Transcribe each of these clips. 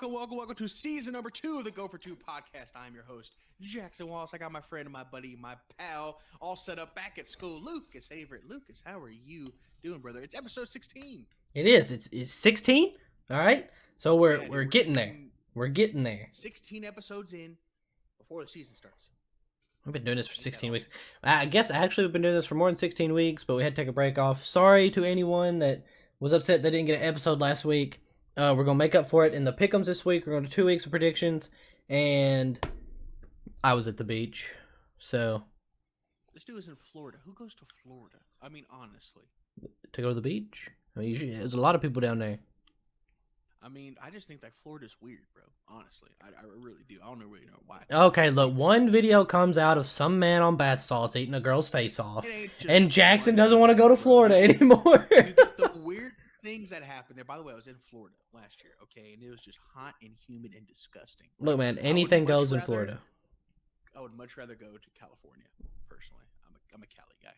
Welcome to season number 2 of the Go for 2 podcast. I'm your host, Jackson Wallace. I got my friend, my buddy, my pal, all set up back at school. Lucas Averett. Lucas, how are you doing, brother? It's episode 16. It is. It's 16. All right. So we're getting there. We're getting there. 16 episodes in before the season starts. We've been doing this for 16 weeks. I guess actually we've been doing this for more than 16 weeks, but we had to take a break off. Sorry to anyone that was upset they didn't get an episode last week. We're going to make up for it in the pick'ems this week. We're going to 2 weeks of predictions, and I was at the beach, so. This dude is in Florida. Who goes to Florida? I mean, honestly. To go to the beach? I mean, there's a lot of people down there. I mean, I just think that Florida's weird, bro. Honestly, I really do. I don't really know why. Okay, look, one video comes out of some man on bath salts eating a girl's face off, and Jackson doesn't want to go to Florida anymore. The weird things that happened there. By the way, I was in Florida last year, okay, and it was just hot and humid and disgusting. Look, man, anything goes in Florida. I would much rather go to California, personally. I'm a Cali guy.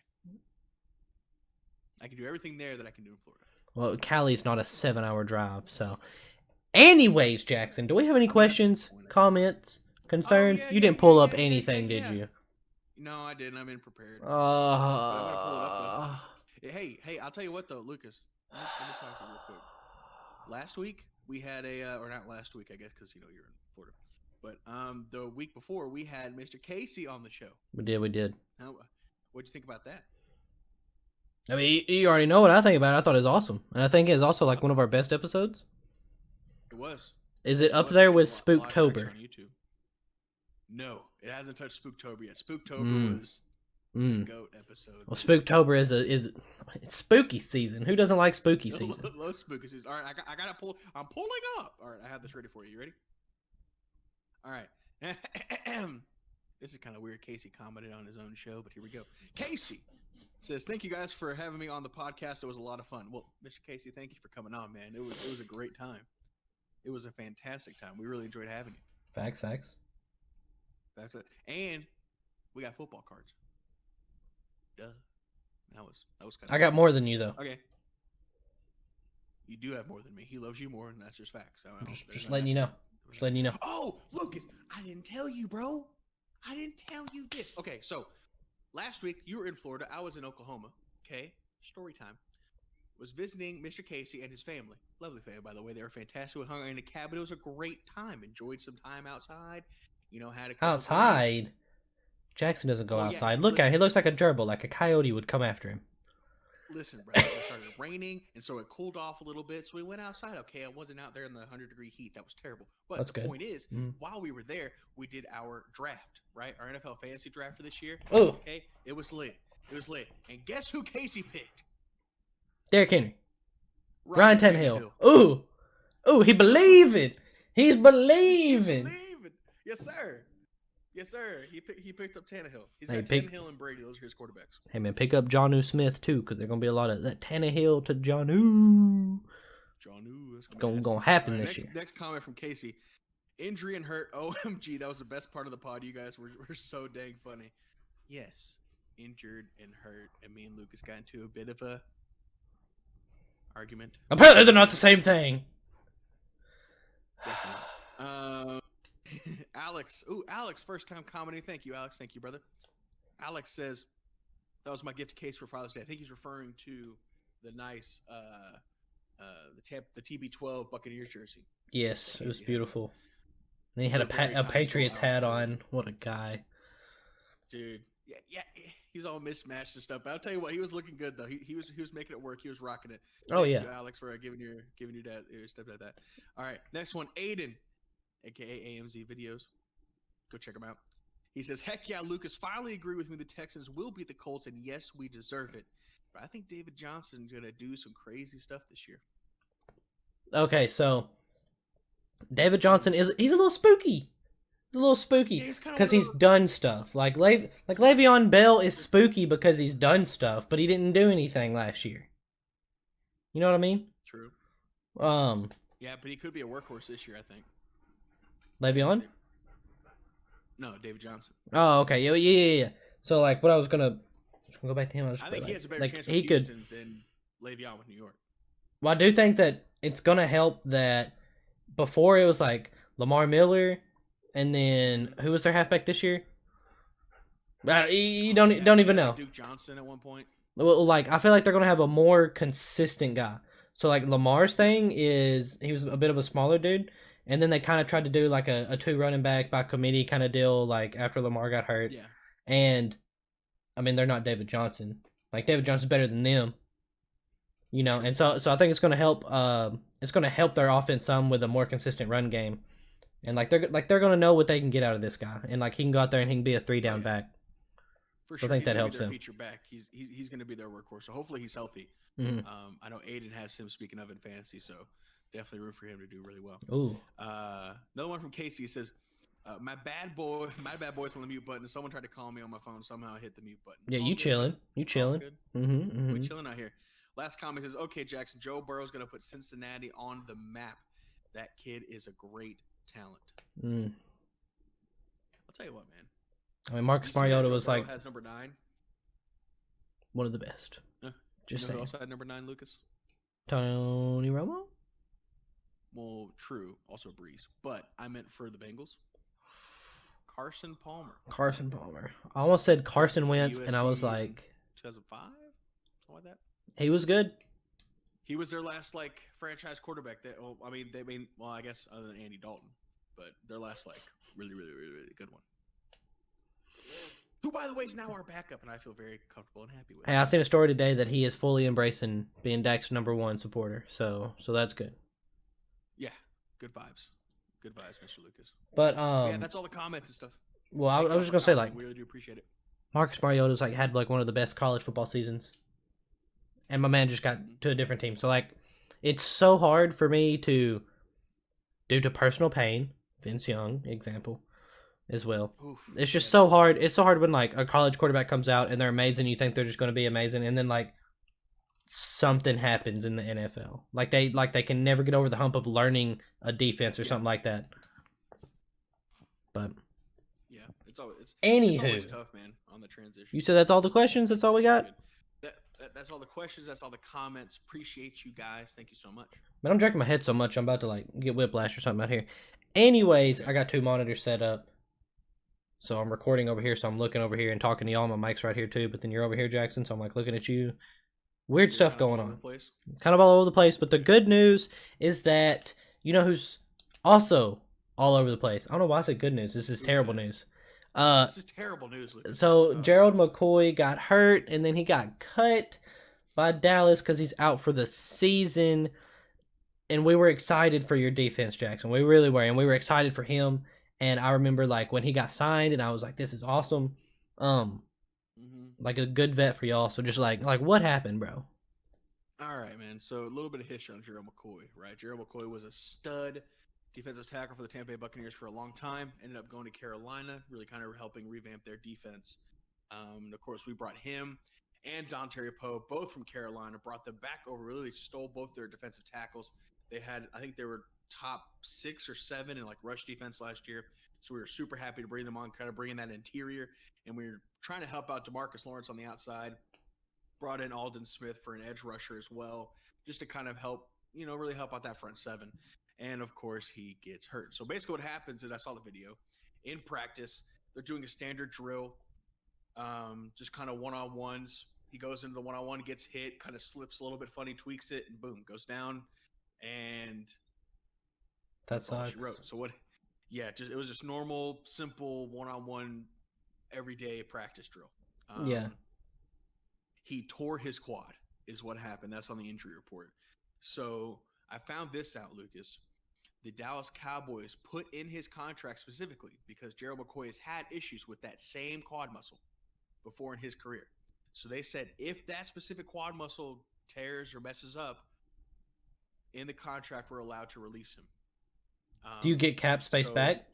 I can do everything there that I can do in Florida. Well, Cali's not a 7-hour drive, so. Anyways, Jackson, do we have any questions, comments, concerns? You didn't pull up anything, did you? No, I didn't. I'm unprepared. I'm gonna pull it up, though. Hey, I'll tell you what, though, Lucas. Let me talk to you real quick. Last week, we had or not last week, I guess, because, you're in Florida. But the week before, we had Mr. Casey on the show. We did. What'd you think about that? I mean, you already know what I think about it. I thought it was awesome. And I think it's also like one of our best episodes. It was. Is it up there with Spooktober? No, it hasn't touched Spooktober yet. Spooktober was the GOAT episode. Well, Spooktober is it's spooky season. Who doesn't like spooky season? Love spooky season. All right, I got to pull. I'm pulling up. All right, I have this ready for you. You ready? All right. This is kind of weird. Casey commented on his own show, but here we go. Casey says, "Thank you guys for having me on the podcast. It was a lot of fun." Well, Mr. Casey, thank you for coming on, man. It was a great time. It was a fantastic time. We really enjoyed having you. Facts. That's it. And we got football cards. Duh. That was kind of. I got more than you though. Okay. You do have more than me. He loves you more, and that's just facts. So just letting you know. Just letting you know. Oh, Lucas, I didn't tell you, bro. I didn't tell you this. Okay, so last week you were in Florida. I was in Oklahoma. Okay, story time. Was visiting Mr. Casey and his family. Lovely family, by the way. They were fantastic. We hung out in a cabin. It was a great time. Enjoyed some time outside. Had a couple outside. Jackson doesn't go outside. Yeah, look at him. He looks like a gerbil, like a coyote would come after him. Listen, bro. It started raining, and so it cooled off a little bit. So we went outside. Okay, I wasn't out there in the 100-degree heat. That was terrible. But that's the good. Point is, while we were there, we did our draft, right? Our NFL fantasy draft for this year. Oh. Okay, it was lit. And guess who Casey picked? Derrick Henry. Ryan Tannehill. Ooh, he believing. He's believing. Yes, sir. He picked up Tannehill. He's got Tannehill and Brady. Those are his quarterbacks. Hey, man, pick up Jonnu Smith, too, because there's going to be a lot of that Tannehill to Jonnu. That's going to happen this year. Next comment from Casey. Injury and hurt. OMG, that was the best part of the pod. You guys were so dang funny. Yes, injured and hurt. And me and Lucas got into a bit of a argument. Apparently they're not the same thing. Definitely. Alex, first time commenting. Thank you, Alex. Thank you, brother. Alex says, that was my gift to Case for Father's Day. I think he's referring to the nice, the TB12 Buccaneers jersey. Yes, it was beautiful. And he had a Patriots hat on. What a guy. Dude. Yeah. He was all mismatched and stuff. But I'll tell you what, he was looking good though. He was making it work. He was rocking it. Thank you, Alex, for giving your dad your stepdad that. All right, next one, Aiden, aka AMZ Videos. Go check him out. He says, "Heck yeah, Lucas, finally agree with me. The Texans will beat the Colts, and yes, we deserve it. But I think David Johnson's gonna do some crazy stuff this year." Okay, so David Johnson he's a little spooky. He's a little spooky because he's done stuff. Like Le'Veon Bell is spooky because he's done stuff, but he didn't do anything last year. You know what I mean? True. Yeah, but he could be a workhorse this year, I think. Le'Veon? No, David Johnson. Oh, okay. Yeah. So, like, what I was gonna go back to him. I think he has a better chance with Houston than Le'Veon with New York. Well, I do think that it's gonna help that before it was like Lamar Miller, and then who was their halfback this year? You Oh, don't they even had like know. Duke Johnson at one point. Well, like I feel like they're gonna have a more consistent guy. So like Lamar's Yeah, thing is he was a bit of a smaller dude, and then they kind of tried to do like a two running back by committee kind of deal like after Lamar got hurt. yeah, And I mean they're not David Johnson. Like David Johnson's better than them, for sure. And so I think it's gonna help. It's gonna help their offense some with a more consistent run game, and they're gonna know what they can get out of this guy, and like he can go out there and he can be a three Oh down yeah, back. for So I sure. think He's that gonna be helps their them. feature back. He's gonna be their workhorse. So hopefully he's healthy. Mm-hmm. I know Aiden has him. Speaking of in fantasy, so definitely room for him to do really well. Ooh, Another one from Casey says, my bad boy's on the mute button. Someone tried to call me on my phone. Somehow I hit the mute button. yeah, All you good, man. chilling, you All chilling. good. Mm-hmm. We Mm-hmm. chilling out here. Last comment says, okay, Jackson, Joe Burrow's gonna put Cincinnati on the map. That kid is a great talent. Mm. I'll tell you what, man. I mean, Marcus You see that Mariota Joe was Burrow like has number 9. one of the best. You Just know who saying. else had number 9, Lucas? Tony Romo, Well, true. Also Breeze, but I meant for the Bengals. Carson Palmer. Carson Palmer. I almost said Carson Wentz, and I was USC like, 2005, something like that. he was good. He was their last like franchise quarterback. Well, I guess other than Andy Dalton, but their last like really good one. Who, by the way, is now our backup, and I feel very comfortable and happy with. Hey, I seen a story today that he is fully embracing being Dak's #1 supporter. So that's good. Yeah, good vibes, Mr. Lucas. But yeah, that's all the comments and stuff. well, I was just gonna say like we really do appreciate it. Marcus Mariota's like had like one of the best college football seasons, and my man just got to a different team. So like, it's so hard for me to, due to personal pain, Vince Young example, as well. Oof, It's just so hard. It's so hard when like a college quarterback comes out and they're amazing. You think they're just going to be amazing, and then like something happens in the NFL. Like they can never get over the hump of learning a defense or something like that. But yeah, it's always tough, man, on the transition. You said that's all the questions. That's all we got. That's all the questions. That's all the comments. Appreciate you guys. Thank you so much. Man, I'm jerking my head so much I'm about to like get whiplash or something out here. Anyways, I got 2 monitors set up. So I'm recording over here, so I'm looking over here and talking to y'all. My mic's right here too, but then you're over here, Jackson, so I'm like looking at you. Weird stuff going on. Kind of all over the place, but the good news is that you know who's also all over the place. I don't know why I said good news. This is terrible news. This is terrible news, Lucas. So Gerald McCoy got hurt, and then he got cut by Dallas because he's out for the season. And we were excited for your defense, Jackson. We really were, and we were excited for him. And I remember like when he got signed, and I was like, "This is awesome." Like a good vet for y'all. So just like what happened, bro? All right, man. So a little bit of history on Gerald McCoy, right? Gerald McCoy was a stud defensive tackle for the Tampa Bay Buccaneers for a long time. Ended up going to Carolina, really kind of helping revamp their defense. And of course, we brought him and Dontari Poe, both from Carolina, brought them back over. Really stole both their defensive tackles. They had, I think they were top 6 or 7 in like rush defense last year. So we were super happy to bring them on, kind of bringing that interior. And we were trying to help out DeMarcus Lawrence on the outside. Brought in Aldon Smith for an edge rusher as well, just to kind of help, really help out that front 7. And of course, he gets hurt. So basically what happens is I saw the video. In practice, they're doing a standard drill, just kind of one-on-ones. He goes into the one-on-one, gets hit, kind of slips a little bit funny, tweaks it, and boom, goes down. And that's all she wrote. So what? Yeah, it was just normal, simple one-on-one, everyday practice drill. Yeah. He tore his quad, is what happened. That's on the injury report. So I found this out, Lucas. The Dallas Cowboys put in his contract specifically because Gerald McCoy has had issues with that same quad muscle before in his career. So they said if that specific quad muscle tears or messes up, in the contract we're allowed to release him. Do you get cap space back?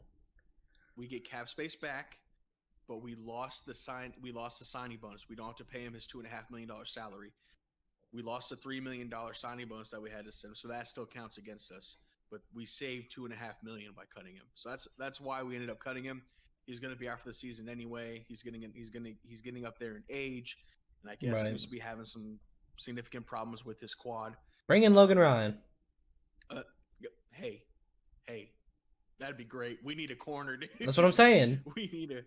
We get cap space back, but we lost the signing bonus. We don't have to pay him his $2.5 million salary. We lost the $3 million signing bonus that we had to send him, so that still counts against us. But we saved $2.5 million by cutting him. So that's why we ended up cutting him. He's going to be out for the season anyway. He's getting up there in age, and I guess seems to be having some significant problems with his quad. Bring in Logan Ryan. Hey, hey, that'd be great. We need a corner, dude. That's what I'm saying. we need a You're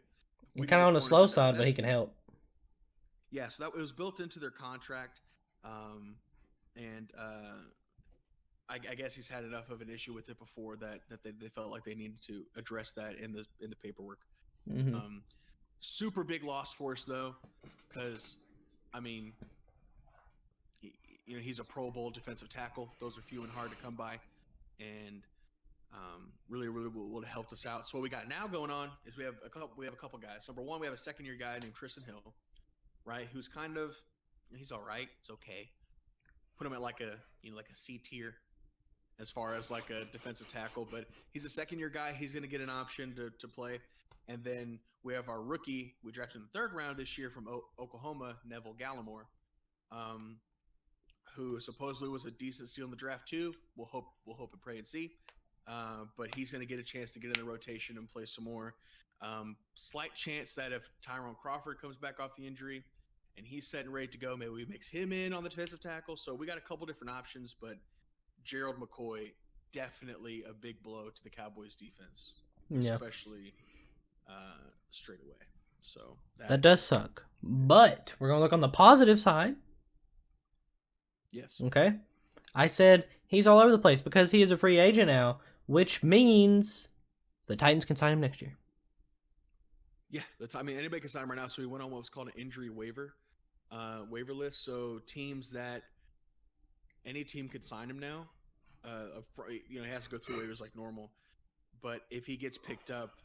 we kind need of a on the corner slow to do that. side, but he can help. Yeah, so that it was built into their contract, and I guess he's had enough of an issue with it before that they felt like they needed to address that in the paperwork. Mm-hmm. Super big loss for us though, because I mean, he's a Pro Bowl defensive tackle. Those are few and hard to come by, and really would have helped us out. So what we got now going on is we have a couple guys. Number one, we have a second-year guy named Tristan Hill, right? Who's kind of he's all right. He's okay. Put him at like a C tier as far as like a defensive tackle, but he's a second-year guy. He's going to get an option to play. And then we have our rookie we drafted in the 3rd round this year from Oklahoma, Neville Gallimore, who supposedly was a decent steal in the draft too. We'll hope and pray and see. But he's going to get a chance to get in the rotation and play some more. Slight chance that if Tyrone Crawford comes back off the injury and he's set and ready to go, maybe we mix him in on the defensive tackle. So we got a couple different options, but Gerald McCoy, definitely a big blow to the Cowboys defense, especially straight away. So that does suck. But we're going to look on the positive side. Yes. Okay. I said he's all over the place because he is a free agent now, which means the Titans can sign him next year. Yeah, anybody can sign him right now. So he went on what was called an injury waiver list. So any team could sign him now. He has to go through waivers like normal. But if he gets picked up,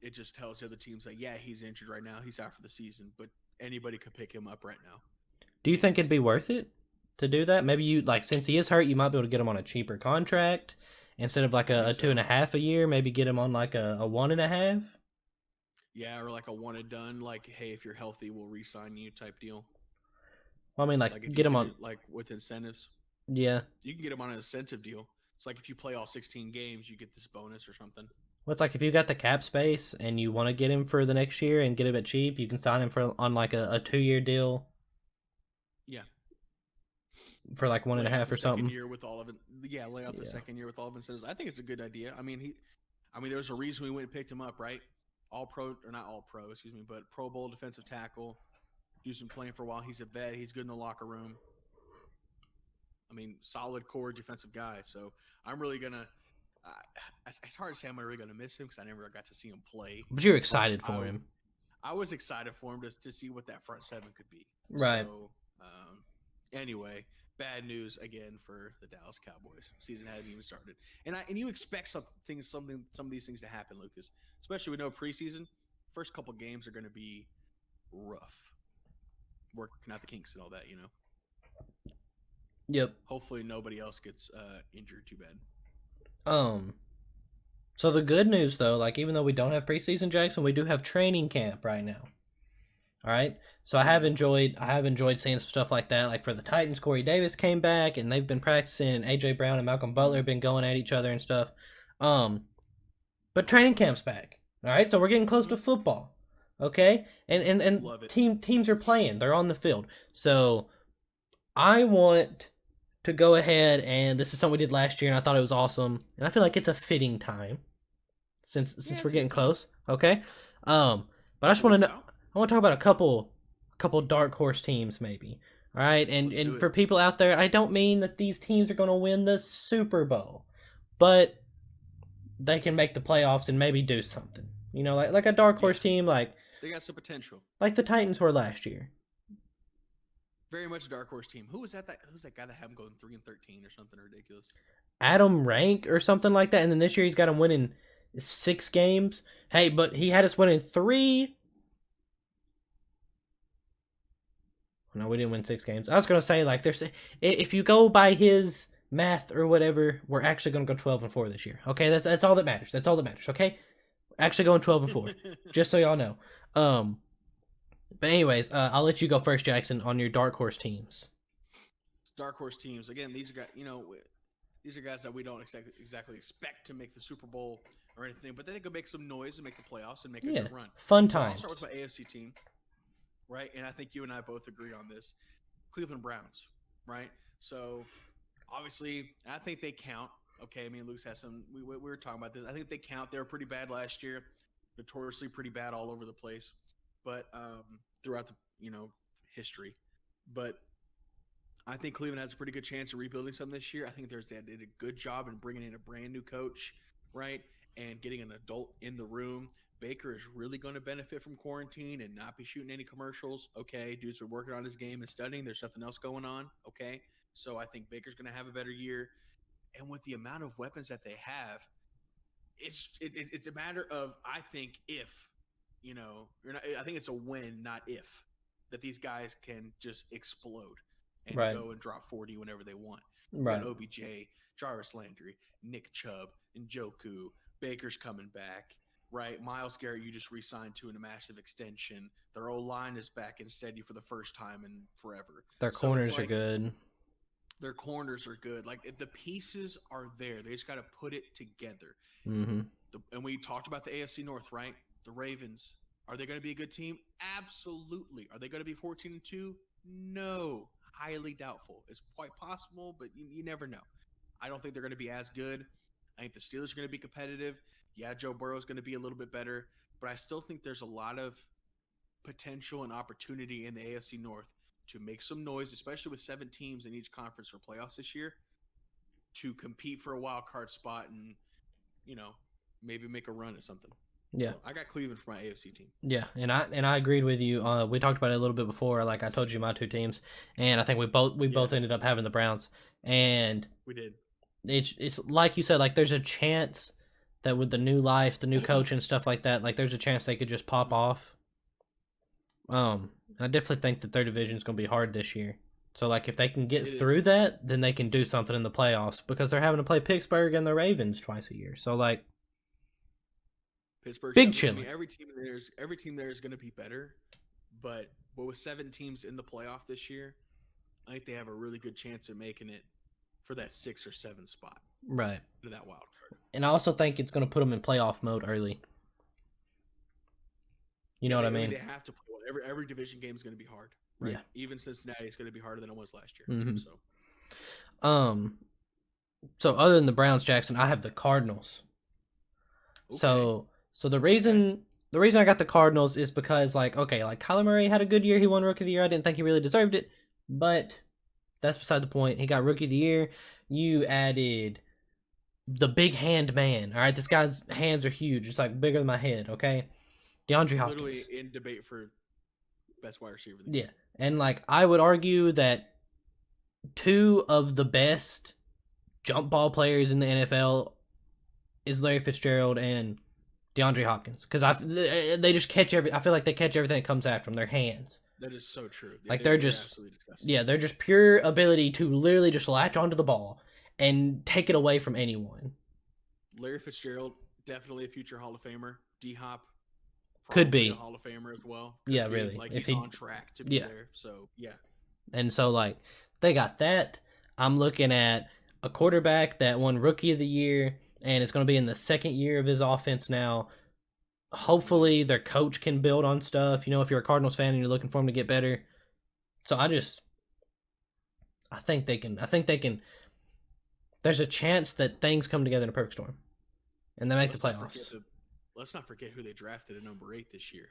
it just tells the other teams that, yeah, he's injured right now. He's out for the season. But anybody could pick him up right now. Do you think it'd be worth it to do that? Maybe since he is hurt, you might be able to get him on a cheaper contract instead of like a 2.5 a year. Maybe get him on like a 1.5. Yeah, or like a one and done. Like, hey, if you're healthy, we'll re-sign you type deal. Well, I mean, get him on with incentives. Yeah, you can get him on an incentive deal. It's like if you play all 16 games, you get this bonus or something. Well, it's like if you got the cap space and you want to get him for the next year and get him at cheap, you can sign him on like a 2-year deal. Yeah. For like 1.5 or something. Year with all of it. Yeah, lay out the second year with all of incentives. I think it's a good idea. I mean, there's a reason we went and picked him up, right? But Pro Bowl defensive tackle. Dude's been playing for a while. He's a vet. He's good in the locker room. I mean, solid core defensive guy. So I'm really gonna. It's hard to say I'm really gonna miss him because I never got to see him play. But you're excited for him. I was excited for him to see what that front seven could be. Right. So, anyway, bad news again for the Dallas Cowboys. Season hadn't even started, and you expect some of these things to happen, Lucas. Especially with no preseason. First couple games are going to be rough. Working out the kinks and all that, Yep. Hopefully nobody else gets injured too bad. So the good news though, even though we don't have preseason, Jackson, we do have training camp right now. All right. So I have enjoyed seeing some stuff like that. Like for the Titans, Corey Davis came back and they've been practicing, and AJ Brown and Malcolm Butler have been going at each other and stuff. But training camp's back. All right. So we're getting close to football. Okay. And teams are playing. They're on the field. So I want to go ahead, and this is something we did last year, and I thought it was awesome. And I feel like it's a fitting time since we're getting close. Okay. But I just want to know. I want to talk about a couple dark horse teams, maybe. All right, and for people out there, I don't mean that these teams are going to win the Super Bowl, but they can make the playoffs and maybe do something. Like a dark horse team, they got some potential, like the Titans were last year. Very much a dark horse team. Who was that? Who's that guy that had him going 3-13 or something ridiculous? Adam Rank or something like that. And then this year he's got him winning 6 games. Hey, but he had us winning 3. No, we didn't win 6 games. I was gonna say if you go by his math or whatever, we're actually gonna go 12-4 this year. Okay, that's all that matters. That's all that matters. Okay, actually going 12-4, just so y'all know. But anyways, I'll let you go first, Jackson, on your dark horse teams. Dark horse teams. Again, these are guys. These are guys that we don't exactly expect to make the Super Bowl or anything, but they could make some noise and make the playoffs and make a good run. Fun times. I'll start with my AFC team. Right, and I think you and I both agree on this. Cleveland Browns, right? So, obviously, I think they count. Okay, me and Luke's had some. We were talking about this. I think they count. They were pretty bad last year, notoriously pretty bad all over the place, but throughout the history. But I think Cleveland has a pretty good chance of rebuilding something this year. I think they did a good job in bringing in a brand new coach, right, and getting an adult in the room. Baker is really going to benefit from quarantine and not be shooting any commercials. Okay, dude's been working on his game and studying. There's nothing else going on. Okay, so I think Baker's going to have a better year. And with the amount of weapons that they have, it's a matter of, I think, if I think it's a when, not if, that these guys can just explode and Right. go and drop 40 whenever they want. Right. You got OBJ, Jarvis Landry, Nick Chubb, Njoku, Baker's coming back, right? Myles Garrett, you just re-signed to in a massive extension. Their O-line is back and steady for the first time in forever. Their corners are good. Their corners are good. Like, if the pieces are there, they just got to put it together. Mm-hmm. And we talked about the AFC North, right? The Ravens. Are they going to be a good team? Absolutely. Are they going to be 14-2? No. Highly doubtful. It's quite possible, but you never know. I don't think they're going to be as good. I think the Steelers are going to be competitive. Yeah, Joe Burrow is going to be a little bit better, but I still think there's a lot of potential and opportunity in the AFC North to make some noise, especially with 7 teams in each conference for playoffs this year, to compete for a wild card spot and, maybe make a run at something. Yeah. So I got Cleveland for my AFC team. Yeah, and I agreed with you. We talked about it a little bit before. Like I told you, my 2 teams, and I think we both ended up having the Browns. And we did. It's like you said. Like there's a chance that with the new life, the new coach, and stuff like that, like there's a chance they could just pop off. I definitely think that their division is going to be hard this year. So like if they can get through that, then they can do something in the playoffs because they're having to play Pittsburgh and the Ravens twice a year. So like. Pittsburgh, big challenge. Every team there is going to be better, but with 7 teams in the playoff this year, I think they have a really good chance of making it for that 6 or 7 spot. Right. To that wild card. And I also think it's going to put them in playoff mode early. You know what I mean? They have to play well. Every division game is going to be hard. Right? Yeah. Even Cincinnati is going to be harder than it was last year. Mm-hmm. So other than the Browns, Jackson, I have the Cardinals. Okay. So the reason I got the Cardinals is because like Kyler Murray had a good year. He won Rookie of the Year. I didn't think he really deserved it, but that's beside the point. He got Rookie of the Year. You added the big hand man. All right, this guy's hands are huge. It's like bigger than my head. Okay, DeAndre Hopkins. Literally in debate for best wide receiver. Yeah, and like I would argue that 2 of the best jump ball players in the NFL is Larry Fitzgerald and DeAndre Hopkins, because they just catch I feel like they catch everything that comes after them. Their hands. That is so true. Like they're just absolutely disgusting. Yeah, they're just pure ability to literally just latch onto the ball and take it away from anyone. Larry Fitzgerald, definitely a future Hall of Famer. D-Hop could be a Hall of Famer as well. Could be. Really. Like he's on track to be there. So yeah. And so like they got that. I'm looking at a quarterback that won Rookie of the Year. And it's going to be in the 2nd year of his offense now. Hopefully, their coach can build on stuff. If you're a Cardinals fan and you're looking for him to get better. So I think they can. There's a chance that things come together in a perfect storm, and they make the playoffs. Let's not forget who they drafted at number 8 this year.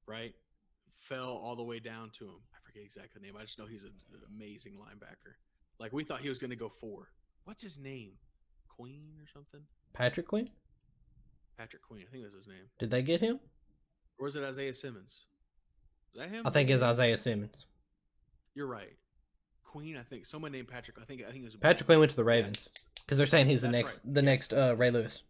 Right, fell all the way down to him. I forget exactly the name. I just know he's an amazing linebacker. Like we thought he was going to go 4. What's his name? Queen or something? Patrick Queen? Patrick Queen. I think that's his name. Did they get him? Or was it Isaiah Simmons? Is that him? I think it's Isaiah Simmons. You're right. Queen, I think. Someone named Patrick. I think it was Patrick Queen went to the Ravens. Because they're saying he's the next Ray Lewis.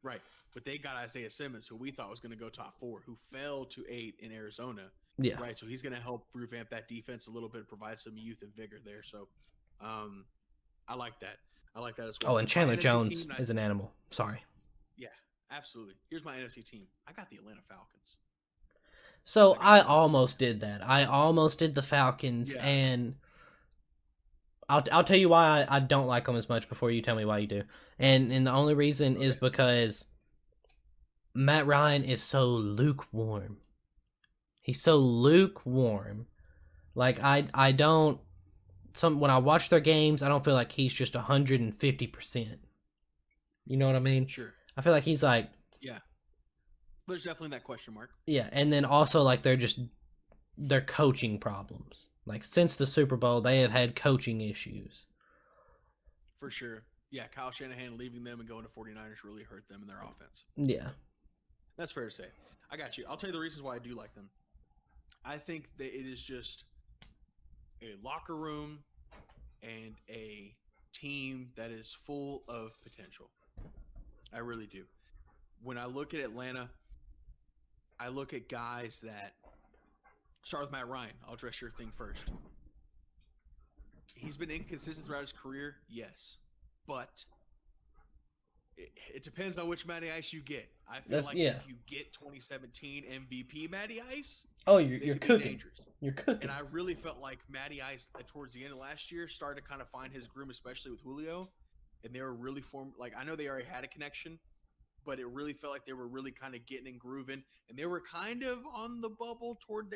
Right. But they got Isaiah Simmons, who we thought was going to go top 4, who fell to 8 in Arizona. Yeah. Right. So he's going to help revamp that defense a little bit, provide some youth and vigor there. So I like that. I like that as well. Oh, and Chandler Jones is an animal. Sorry. Yeah, absolutely. Here's my NFC team. I got the Atlanta Falcons. So I almost did that. I almost did the Falcons, and I'll tell you why I don't like them as much before you tell me why you do. And the only reason is because Matt Ryan is so lukewarm. He's so lukewarm. Like I don't when I watch their games, I don't feel like he's just 150%. You know what I mean? Sure. I feel like he's like, Yeah. There's definitely that question mark. yeah, and then also like their coaching problems. Like since the Super Bowl, they have had coaching issues. For sure. Yeah, Kyle Shanahan leaving them and going to 49ers really hurt them in their offense. Yeah. That's fair to say. I got you. I'll tell you the reasons why I do like them. I think that it is just a locker room and a team that is full of potential. I really do. When I look at Atlanta, I look at guys that start with Matt Ryan. I'll address your thing first. He's been inconsistent throughout his career, yes, but it depends on which Matty Ice you get. I feel if you get 2017 MVP Matty Ice, you're cooking. Dangerous. You're cooking. And I really felt like Matty Ice towards the end of last year started to kind of find his groove, especially with Julio, and they were really formed. Like I know they already had a connection, but it really felt like they were really kind of getting and grooving, and they were kind of on the bubble towards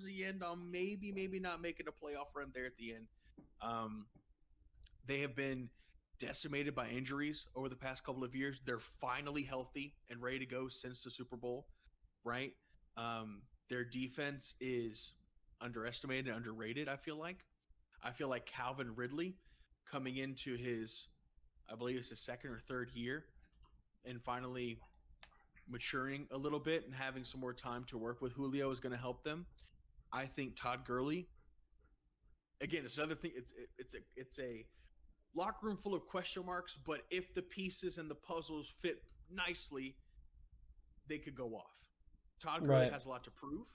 the end on maybe not making a playoff run there at the end. They have been decimated by injuries over the past couple of years. They're finally healthy and ready to go since the Super Bowl, right? Their defense is underestimated and underrated, I feel like. Calvin Ridley coming into I believe it's his second or third year, and finally maturing a little bit and having some more time to work with Julio is going to help them. I think Todd Gurley, again, it's another thing. It's a locker room full of question marks, but if the pieces and the puzzles fit nicely, they could go off. Todd Gurley has a lot to prove.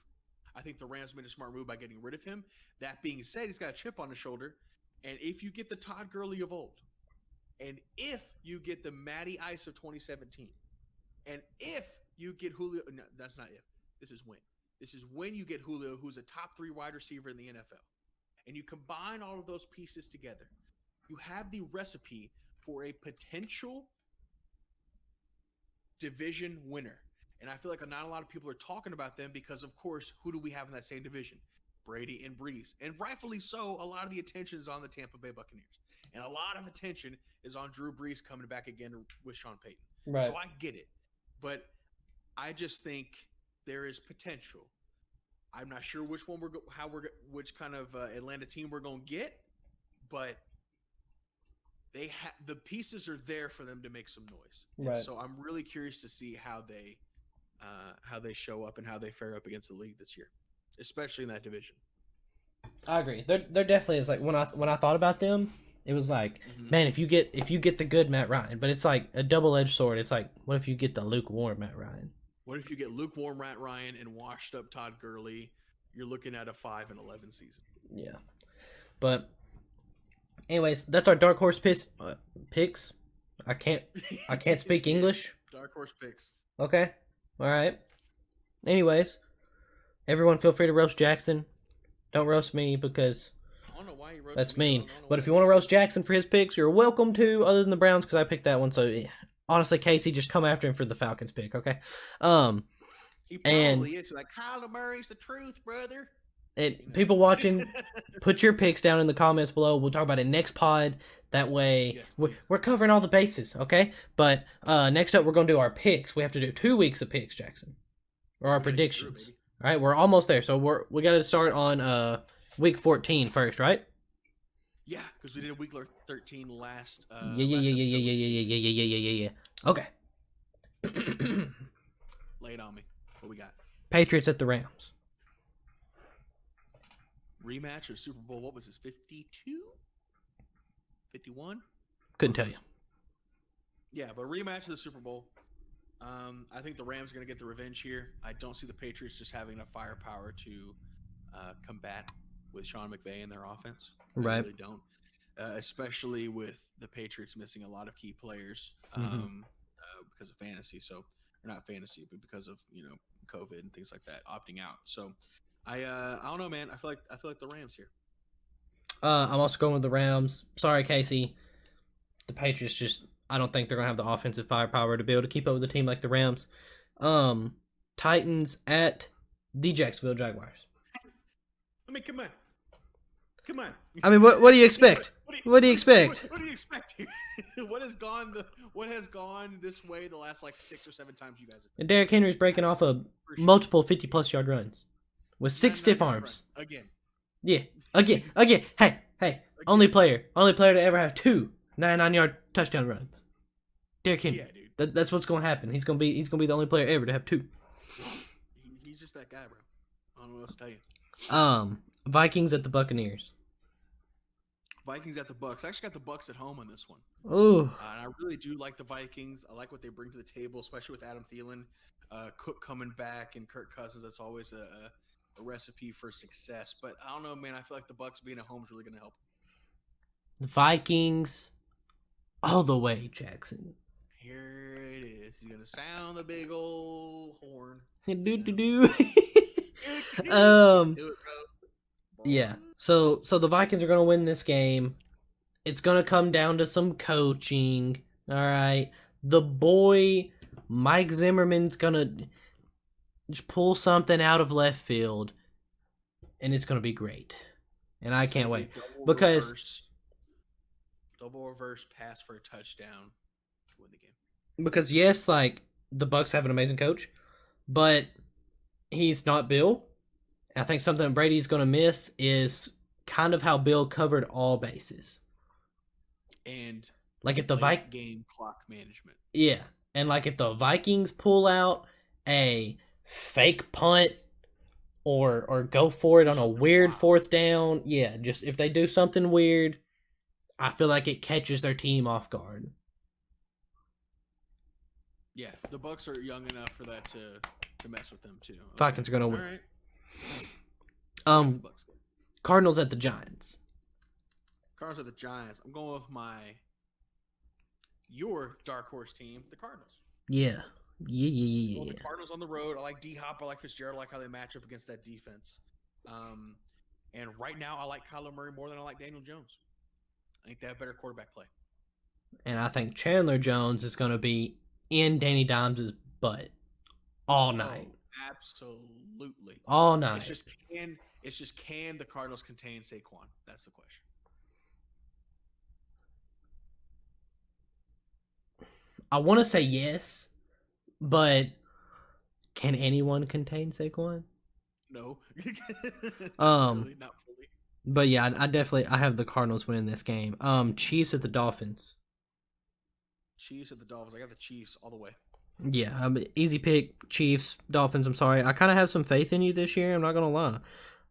I think the Rams made a smart move by getting rid of him. That being said, he's got a chip on his shoulder, and if you get the Todd Gurley of old, and if you get the Matty Ice of 2017, and if you get Julio, no, that's not if. This is when. This is when you get Julio, who's a top 3 wide receiver in the NFL. And you combine all of those pieces together, you have the recipe for a potential division winner. And I feel like not a lot of people are talking about them because, of course, who do we have in that same division? Brady and Breeze. And rightfully so, a lot of the attention is on the Tampa Bay Buccaneers. And a lot of attention is on Drew Brees coming back again with Sean Payton. Right. So I get it. But I just think there is potential. I'm not sure which one which kind of Atlanta team we're going to get, but the pieces are there for them to make some noise. Right. And so I'm really curious to see how they show up and how they fare up against the league this year, especially in that division. I agree. There definitely is, like, when I thought about them, it was like, man, if you get the good Matt Ryan, but it's like a double-edged sword. It's like, what if you get the lukewarm Matt Ryan? What if you get lukewarm Matt Ryan and washed up Todd Gurley? You're looking at a 5-11 season. Yeah, but anyways, that's our dark horse picks. I can't speak English. Dark horse picks. Okay, all right. Anyways, everyone feel free to roast Jackson. Don't roast me because I don't know why you roast that's me. mean. But if you want to roast Jackson for his picks, you're welcome to. Other than the Browns, because I picked that one. So yeah. Honestly, Casey, just come after him for the Falcons pick, okay? He probably is. Like, Kyler Murray's the truth, brother. And people watching, put your picks down in the comments below. We'll talk about it next pod. That way, we're covering all the bases, okay? But next up, we're going to do our picks. We have to do 2 weeks of picks, Jackson, or our predictions. All right, we're almost there. So we got to start on week 14 first, right? Yeah, because we did week 13 last. Yeah. Okay. Lay it on me. What we got? Patriots at the Rams. Rematch of Super Bowl. What was this? 52? 51? Couldn't tell you. Yeah, but rematch of the Super Bowl. I think the Rams are going to get the revenge here. I don't see the Patriots just having enough firepower to combat with Sean McVay and their offense. Right. I really don't. Especially with the Patriots missing a lot of key players because of fantasy. So, or not fantasy, but because of COVID and things like that, opting out. So, I don't know, man. I feel like the Rams here. I'm also going with the Rams. Sorry, Casey. The Patriots I don't think they're gonna have the offensive firepower to be able to keep up with a team like the Rams. Titans at the Jacksonville Jaguars. I mean, come on. Come on. I mean, what do you expect? What do you expect? What do you expect here? What has gone this way the last like 6 or 7 times you guys have? And Derrick Henry's breaking off of multiple 50+ yard runs with 6 stiff arms. Again. Yeah. Again. Hey. Again. Only player to ever have 2 99-yard touchdown runs. Derrick Henry. Yeah, dude. That's what's going to happen. He's going to be the only player ever to have 2. He's just that guy, bro. I don't know what else to tell you. Vikings at the Buccaneers. Vikings at the Bucks. I actually got the Bucks at home on this one. Ooh. And I really do like the Vikings. I like what they bring to the table, especially with Adam Thielen, Cook coming back, and Kirk Cousins. That's always a recipe for success. But I don't know, man. I feel like the Bucks being at home is really going to help. The Vikings, all the way, Jackson. Here it is. He's going to sound the big old horn. Do. Yeah. So the Vikings are going to win this game. It's going to come down to some coaching. All right. The boy Mike Zimmerman's going to just pull something out of left field, and it's going to be great. And I can't wait because double reverse pass for a touchdown to win the game. Because yes, like the Bucks have an amazing coach, but he's not Bill. I think something Brady's going to miss is kind of how Bill covered all bases. And like if the game clock management. Yeah. And like if the Vikings pull out a fake punt or go for it on a weird 4th down, yeah, just if they do something weird, I feel like it catches their team off guard. Yeah, the Bucks are young enough for that to mess with them too. Okay. Vikings are going to win. All right. Cardinals at the Giants. Cardinals at the Giants. I'm going with your dark horse team, the Cardinals. Yeah. The Cardinals on the road. I like D-Hop. I like Fitzgerald. I like how they match up against that defense. And right now, I like Kyler Murray more than I like Daniel Jones. I think they have better quarterback play. And I think Chandler Jones is going to be in Danny Dimes' butt all night. Oh, absolutely. All night. It's just can the Cardinals contain Saquon? That's the question. I want to say yes, but can anyone contain Saquon? No. Not fully. But yeah, I have the Cardinals winning this game. Chiefs at the Dolphins. Chiefs at the Dolphins. I got the Chiefs all the way. Yeah, easy pick. Chiefs, Dolphins. I'm sorry, I kind of have some faith in you this year. I'm not gonna lie,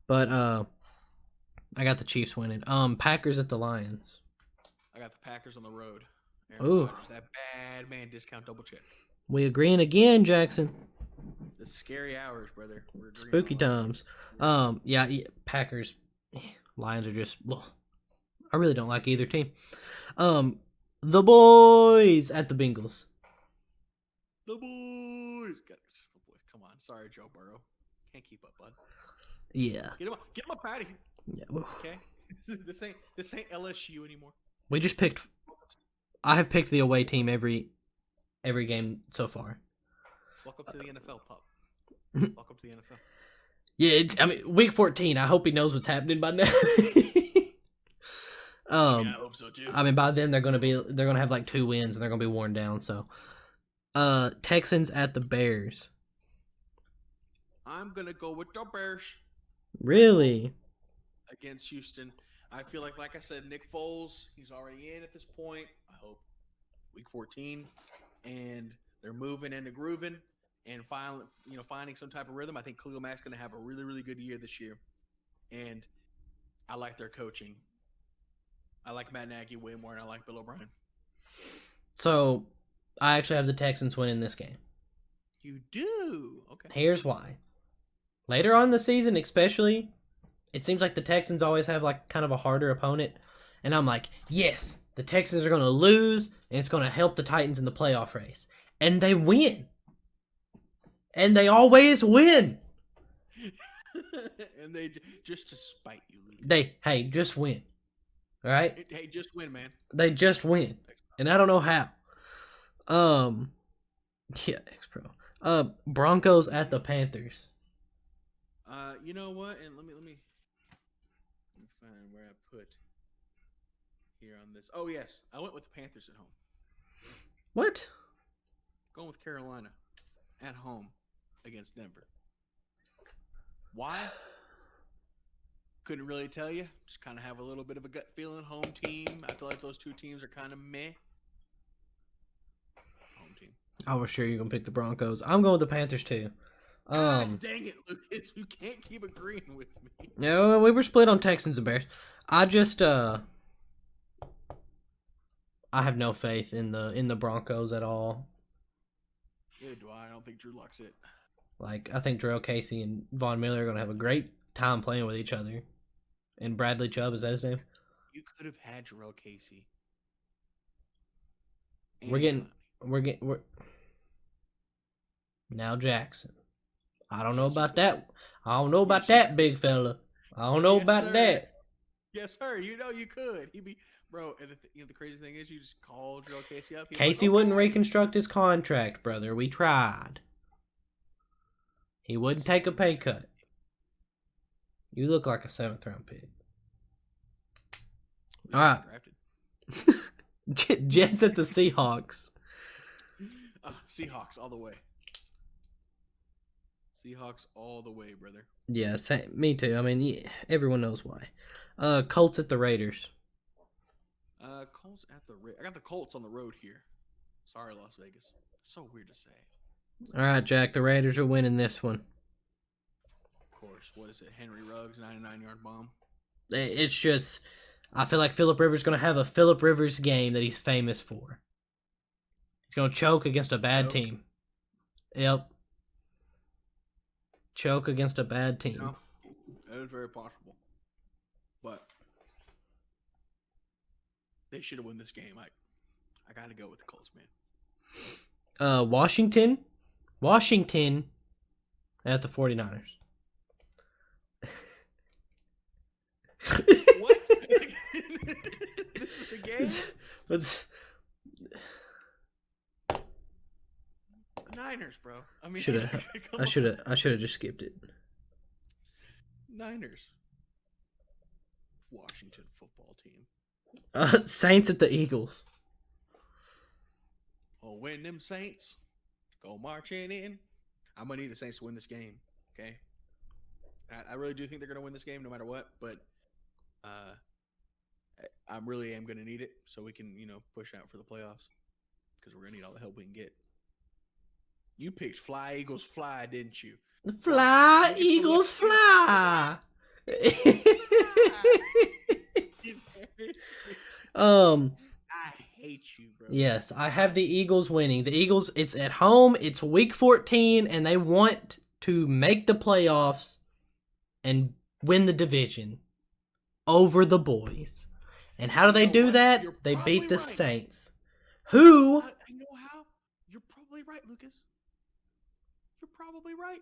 but I got the Chiefs winning. Packers at the Lions. I got the Packers on the road. Ooh, Rodgers, that bad man discount double check. We agreeing again, Jackson. The scary hours, brother. Spooky times. Yeah, Packers. Lions are just. Well, I really don't like either team. The boys at the Bengals. The boys. Come on. Sorry, Joe Burrow. Can't keep up, bud. Yeah. Get him up out of here. Yeah. Okay. This ain't LSU anymore. We just picked. I have picked the away team every game so far. Welcome to the NFL, pup. Welcome to the NFL. Yeah, week 14. I hope he knows what's happening by now. I hope so too. By then they're gonna have like 2 wins and they're gonna be worn down. So, Texans at the Bears. I'm gonna go with the Bears. Really? Against Houston, I feel like I said, Nick Foles. He's already in at this point. I hope week 14, and they're moving and grooving, and finally, finding some type of rhythm. I think Khalil Mack's gonna have a really, really good year this year, and I like their coaching. I like Matt Nagy way more than I like Bill O'Brien. So, I actually have the Texans winning this game. You do? Okay. Here's why. Later on in the season, especially, it seems like the Texans always have like kind of a harder opponent. And I'm like, yes, the Texans are going to lose, and it's going to help the Titans in the playoff race. And they win. And they always win. And they, just to spite you, lose. Just win. All right? Hey, just win, man. They just win. And I don't know how. Yeah, X-Pro. Broncos at the Panthers. You know what? And let me find where I put here on this? Oh yes, I went with the Panthers at home. What? Going with Carolina at home against Denver. Why? Couldn't really tell you. Just kind of have a little bit of a gut feeling. Home team. I feel like those two teams are kind of meh. Home team. I was sure you're gonna pick the Broncos. I'm going with the Panthers too. Gosh dang it, Lucas! You can't keep agreeing with me. No, we were split on Texans and Bears. I just I have no faith in the Broncos at all. Yeah, do I? I don't think Drew Luck's it. Like, I think Gerald Casey and Von Miller are gonna have a great time playing with each other. And Bradley Chubb, is that his name? You could have had Gerald Casey. We're now Jackson. I don't know about that. I don't know about that, big fella. I don't know about that. Yes, sir. You know you could. He'd be, bro. And the crazy thing is, you just call Gerald Casey up. Casey wouldn't reconstruct his contract, brother. We tried. He wouldn't take a pay cut. You look like a 7th-round pick. All right. Jets at the Seahawks. Seahawks all the way. Seahawks all the way, brother. Yeah, me too. I mean, yeah, everyone knows why. Colts at the Raiders. Colts at the I got the Colts on the road here. Sorry, Las Vegas. So weird to say. All right, Jack. The Raiders are winning this one. Of course. What is it? Henry Ruggs, 99-yard bomb. It's just, I feel like Phillip Rivers is going to have a Phillip Rivers game that he's famous for. He's going to choke against a bad team. Yep. Choke against a bad team. You know, that is very possible. But they should have won this game. I got to go with the Colts, man. Washington at the 49ers. What? This is the game? The Niners, bro. I mean, I should have just skipped it. Niners. Washington football team. Saints at the Eagles. Oh, win them Saints. Go marching in. I'm gonna need the Saints to win this game. Okay. I really do think they're gonna win this game no matter what, but I really am gonna need it so we can, push out for the playoffs because we're gonna need all the help we can get. You picked Fly Eagles Fly, didn't you? Fly Eagles Fly. I hate you, bro. Yes, I have the Eagles winning. The Eagles, it's at home, it's week 14, and they want to make the playoffs and win the division over the boys. And how do they do that? They beat the Saints. Who? I know how. You're probably right, Lucas. You're probably right.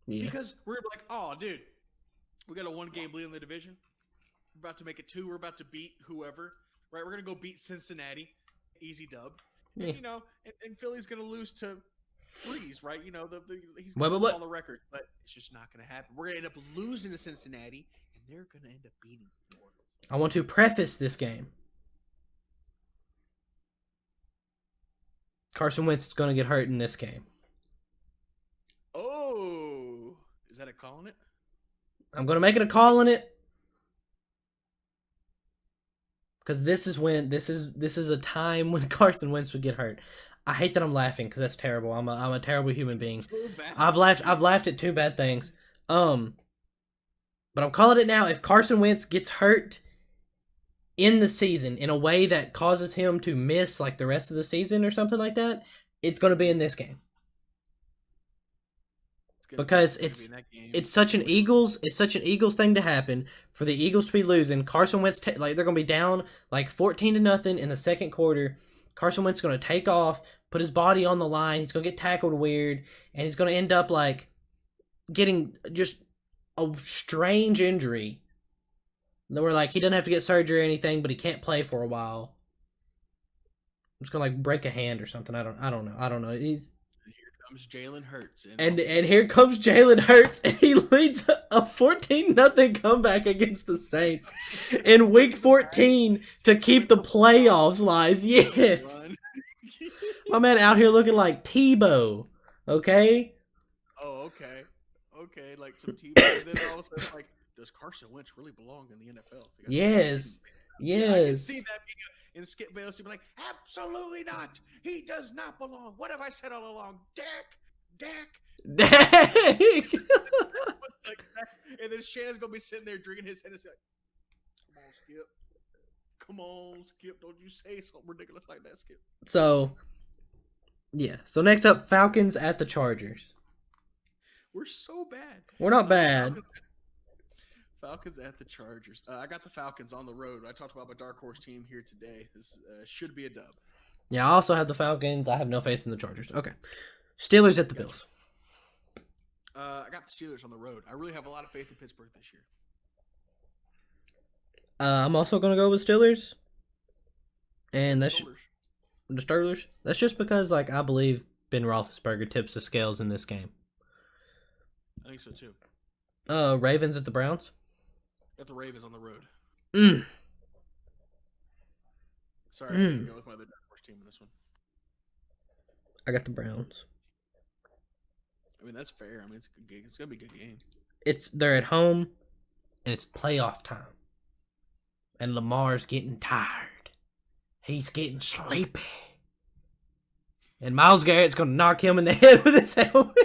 Yeah. Because we're like, oh, dude, we got a 1-game lead in the division. We're about to make it 2. We're about to beat whoever. Right? We're going to go beat Cincinnati. Easy dub. Yeah. And, and Philly's going to lose to Breeze, right? He's going to follow the record. But it's just not going to happen. We're going to end up losing to Cincinnati, and they're going to end up beating the Orioles. I want to preface this game. Carson Wentz is going to get hurt in this game. Oh, is that a call on it? I'm going to make it a call on it. Because this is a time when Carson Wentz would get hurt. I hate that I'm laughing because that's terrible. I'm a terrible human being. So bad. I've laughed at 2 bad things. But I'm calling it now. If Carson Wentz gets hurt in the season in a way that causes him to miss like the rest of the season or something like that, it's going to be in this game. Because it's such an Eagles thing to happen for the Eagles to be losing. Carson Wentz they're going to be down like 14-0 in the second quarter. Carson Wentz is going to take off, put his body on the line. He's going to get tackled weird, and he's going to end up like getting just a strange injury. Where like he doesn't have to get surgery or anything, but he can't play for a while. It's going to like break a hand or something. I don't know. Here comes Jalen Hurts. And here comes Jalen Hurts, and he leads a 14-0 comeback against the Saints in Week 14 to keep the playoffs lies. Yes. My man out here looking like Tebow. Okay? Oh, okay. Okay, like some Tebow. And then all of a sudden, like, does Carson Wentz really belong in the NFL? Yes. Yeah, I can see Yes. that being in Skip Bayless to be like, absolutely not. He does not belong. What have I said all along? Dak. Dang. Like, and then Shannon's gonna be sitting there drinking his Hennessy. Like, come on, Skip. Come on, Skip. Don't you say something ridiculous like that, Skip. So, yeah. So next up, Falcons at the Chargers. We're so bad. We're not bad. Falcons at the Chargers. I got the Falcons on the road. I talked about my dark horse team here today. This should be a dub. Yeah, I also have the Falcons. I have no faith in the Chargers. Okay. Steelers at the Bills. I got the Steelers on the road. I really have a lot of faith in Pittsburgh this year. I'm also going to go with Steelers. And that's Steelers. the Steelers. That's just because, like, I believe Ben Roethlisberger tips the scales in this game. I think so, too. Ravens at the Browns. Got the Ravens on the road. Mm. Sorry, I'm going to go with my other dark horse team in this one. I got the Browns. I mean, that's fair. I mean, it's a good game. It's going to be a good game. They're at home, and it's playoff time. And Lamar's getting tired. He's getting sleepy. And Myles Garrett's going to knock him in the head with his helmet.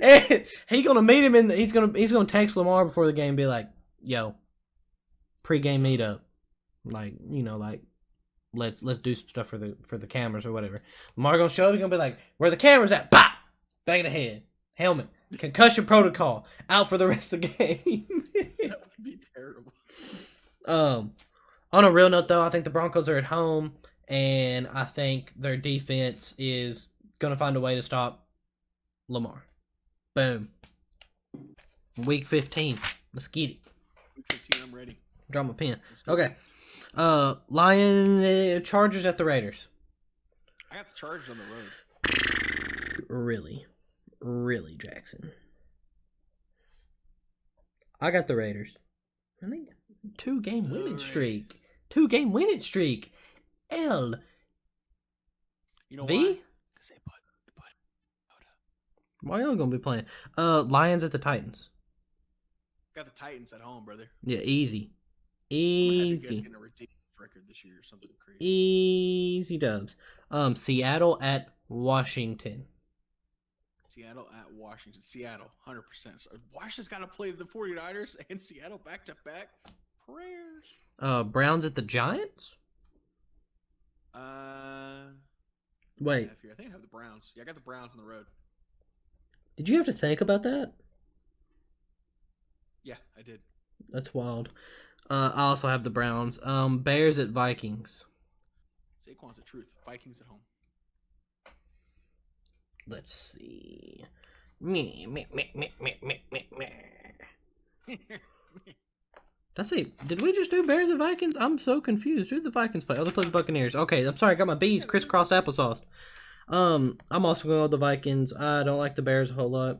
And he's gonna meet him he's gonna text Lamar before the game and be like, yo, pre-game meetup. Like, you know, like let's do some stuff for the cameras or whatever. Lamar gonna show up, he's gonna be like, where the cameras at? Pop! Back of the head. Helmet. Concussion protocol. Out for the rest of the game. That would be terrible. On a real note though, I think the Broncos are at home, and I think their defense is gonna find a way to stop Lamar. Boom. Week 15. Let's get it. Week 15, I'm ready. Drop my pen. Okay. Chargers at the Raiders. I got the Chargers on the road. Really, Jackson. I got the Raiders. I think 2-game winning streak. 2-game winning streak. L. You know V? why? Because they put Why y'all gonna be playing? Lions at the Titans. got the Titans at home, brother. Yeah, easy. I'm gonna have you guys Easy. getting a ridiculous record this year or something crazy. Easy dubs. Seattle at Washington. Seattle at Washington. Seattle, 100%. So Washington's got to play the 49ers and Seattle back-to-back. Prayers. Browns at the Giants? Wait. I think I have the Browns. Yeah, I got the Browns on the road. Did you have to think about that? Yeah, I did. That's wild. I also have the Browns. Bears at Vikings. Saquon's the truth. Vikings at home. Let's see. Did we just do Bears and Vikings? I'm so confused. Who did the Vikings play? Oh, they played the Buccaneers. Okay, I'm sorry. I got my B's crisscrossed applesauce. I'm also going with the Vikings. I don't like the Bears a whole lot.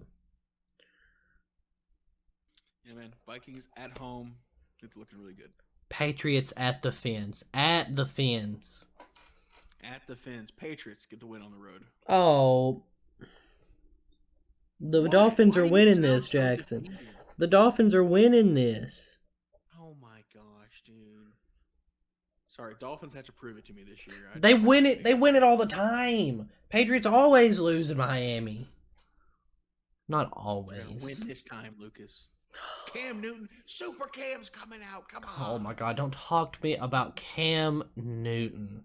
Yeah, man. Vikings at home. It's looking really good. Patriots at the Fins. At the Fins. At the Fins. Patriots get the win on the road. Oh. The What? Dolphins Why are do you winning sound this, so Jackson. disappointed? The Dolphins are winning this. Oh my gosh, dude. Sorry, Dolphins had to prove it to me this year. They win it. They win it all the time. Patriots always lose in Miami. Not They're always. gonna win this time, Lucas. Cam Newton, Super Cam's coming out. Come on. Oh my God! Don't talk to me about Cam Newton.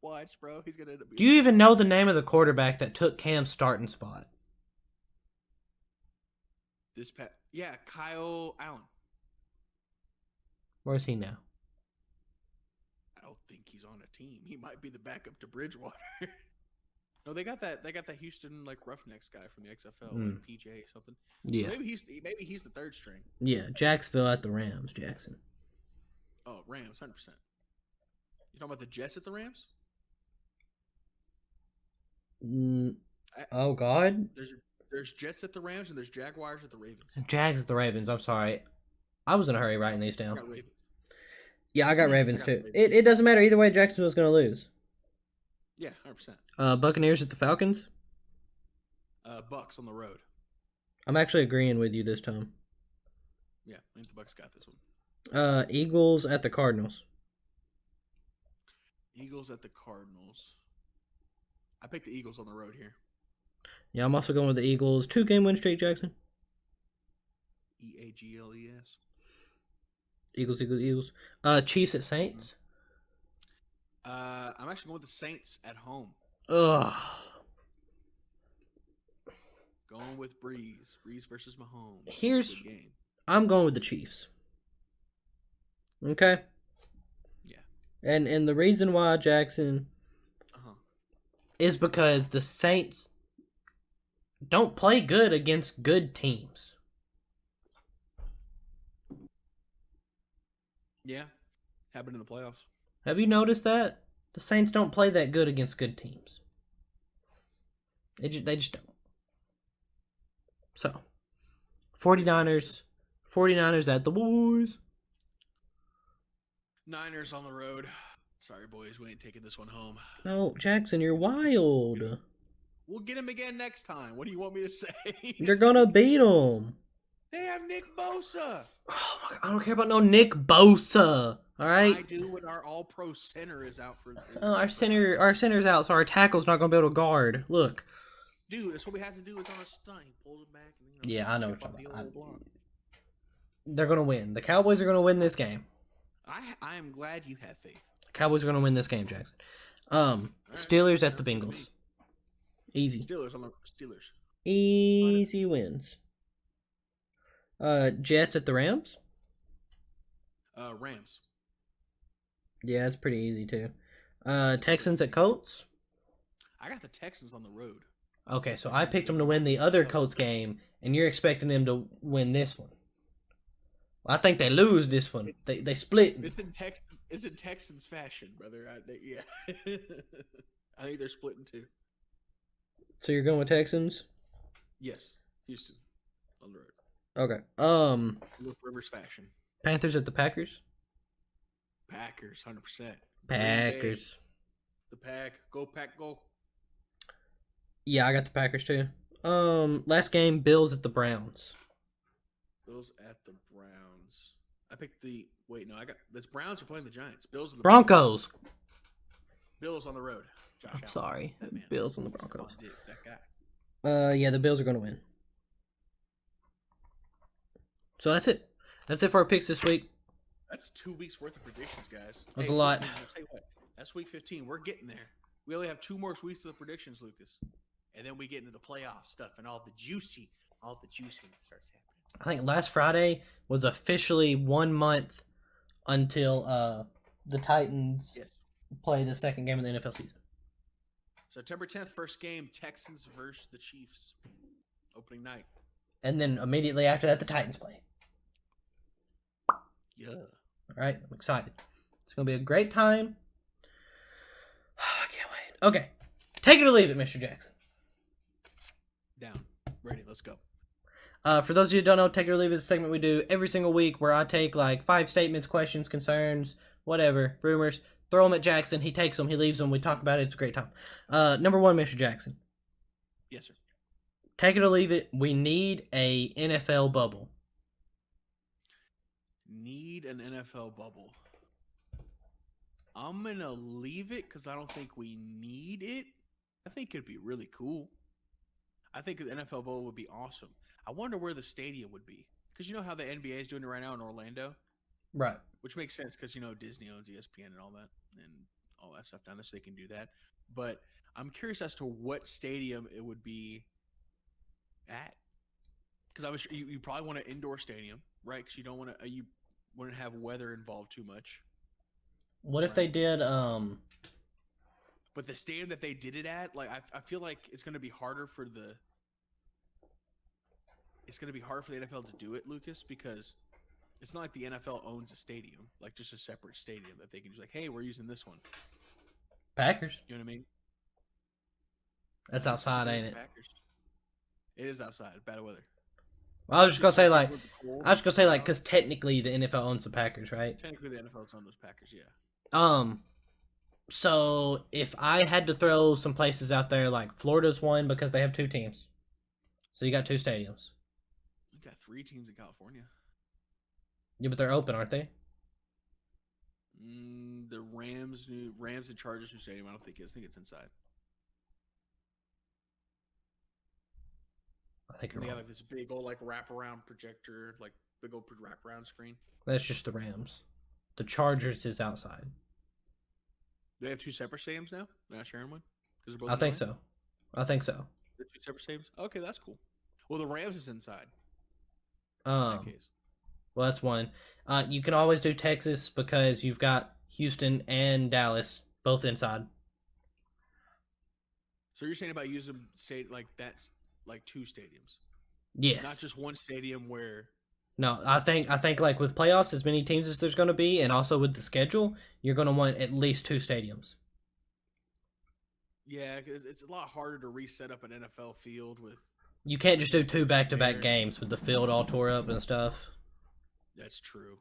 Watch, bro. He's gonna end up. Do you even know the name of the quarterback that took Cam's starting spot? Yeah, Kyle Allen. Where's he now? I don't think he's on a team. He might be the backup to Bridgewater. No, they got that Houston like Roughnecks guy from the XFL, like PJ or something. Yeah. So maybe he's the third string. Yeah, Jacksonville at the Rams, Jackson. Oh, Rams, 100%. You talking about the Jets at the Rams? Oh God. There's Jets at the Rams and there's Jaguars at the Ravens. Jags at the Ravens. I'm sorry. I was in a hurry writing these I down. got Ravens. Yeah, I got Ravens I got too. Ravens. It doesn't matter either way. Jacksonville's gonna lose. Yeah, 100%. Buccaneers at the Falcons. Bucks on the road. I'm actually agreeing with you this time. Yeah, I think the Bucks got this one. Eagles at the Cardinals. Eagles at the Cardinals. I picked the Eagles on the road here. Yeah, I'm also going with the Eagles. 2-game win streak, Jackson. Eagles. Eagles. Chiefs at Saints. I'm actually going with the Saints at home. Ugh. Going with Breeze versus Mahomes. I'm going with the Chiefs. Okay. Yeah. And the reason why, Jackson, is because the Saints don't play good against good teams. Yeah. Happened in the playoffs. Have you noticed that? The Saints don't play that good against good teams. They just don't. So, 49ers at the boys. Niners on the road. Sorry, boys, we ain't taking this one home. No, Jackson, you're wild. We'll get him again next time. What do you want me to say? They're gonna beat them. They have Nick Bosa. Oh my God, I don't care about no Nick Bosa. All right. I do when our All-Pro center is out for. Our center's out, so our tackle's not gonna be able to guard. Look. Dude, that's what we have to do. Is on a stunt. He pulls it back. And, yeah, I know what you're talking about. They're gonna win. The Cowboys are gonna win this game. I am glad you have faith. Cowboys are gonna win this game, Jackson. Steelers at the Bengals. Easy. Steelers on the Steelers. Easy wins. Jets at the Rams. Rams. Yeah, it's pretty easy too. Texans at Colts. I got the Texans on the road. Okay, so I picked them to win the other Colts game, and you're expecting them to win this one. Well, I think they lose this one. They split. It's in Texans fashion, brother. Yeah. I think they're splitting too. So you're going with Texans? Yes, Houston on the road. Okay. With Rivers fashion. Panthers at the Packers. Packers, 100%. Packers. The Pack. Go Pack, go. Yeah, I got the Packers too. Last game, Bills at the Browns. Bills at the Browns. I picked the. Wait, no, I got. This Browns are playing the Giants. Bills and the Broncos. Bills on the road. Josh I'm Allen. sorry. Bills and the Broncos. That guy. Yeah, the Bills are going to win. So that's it. That's it for our picks this week. That's 2 weeks worth of predictions, guys. That's a lot. I'll tell you what. That's week 15. We're getting there. We only have 2 more weeks of the predictions, Lucas. And then we get into the playoff stuff and all the juicy starts happening. I think last Friday was officially 1 month until the Titans play the second game of the NFL season. September 10th, first game, Texans versus the Chiefs. Opening night. And then immediately after that, the Titans play. Yeah. All right, I'm excited. It's going to be a great time. I can't wait. Okay. Take it or leave it, Mr. Jackson. Down. Ready. Let's go. For those of you who don't know, Take It or Leave It is a segment we do every single week where I take like 5 statements, questions, concerns, whatever, rumors, throw them at Jackson. He takes them, he leaves them, we talk about it. It's a great time. Number 1, Mr. Jackson. Yes, sir. Take it or leave it. We need a NFL bubble. Need an NFL bubble. I'm going to leave it because I don't think we need it. I think it'd be really cool. I think the NFL bubble would be awesome. I wonder where the stadium would be. Because you know how the NBA is doing it right now in Orlando? Right. Which makes sense because, you know, Disney owns ESPN and all that stuff down there, so they can do that. But I'm curious as to what stadium it would be at. Because I was sure you probably want an indoor stadium, right? Because you don't want to, you wouldn't have weather involved too much. What if they did, But the stadium that they did it at, like, I feel like it's going to be harder for the NFL to do it, Lucas, because it's not like the NFL owns a stadium, like just a separate stadium that they can just like, hey, we're using this one. Packers. You know what I mean? That's No, same outside, thing ain't with it? the Packers. It is outside. Bad weather. Well, I was just Two gonna say seconds like, with the cold I was and gonna say like, clouds. because technically the NFL owns the Packers, right? Technically, the NFL's on those Packers. Yeah. Um, so if I had to throw some places out there, like Florida's one because they have two teams, so you got two stadiums. We got 3 teams in California. Yeah, but they're open, aren't they? The Rams and Chargers new stadium. I don't think it is. I think it's inside. I think And you're they have wrong. like this big old like wraparound projector, like big old wraparound screen. That's just the Rams. The Chargers is outside. They have 2 separate stadiums now. They're not sharing one because they're both. I in think Atlanta? so. I think so. They're 2 separate stadiums. Okay, that's cool. Well, the Rams is inside. In that case. Well, that's one. You can always do Texas because you've got Houston and Dallas both inside. So you're saying about using state like that's like 2 stadiums, Yes. not just one stadium where. No, I think like with playoffs, as many teams as there's going to be, and also with the schedule, you're going to want at least 2 stadiums. Yeah, because it's a lot harder to reset up an NFL field with. You can't just do 2 back-to-back There. games with the field all tore up and stuff. That's true.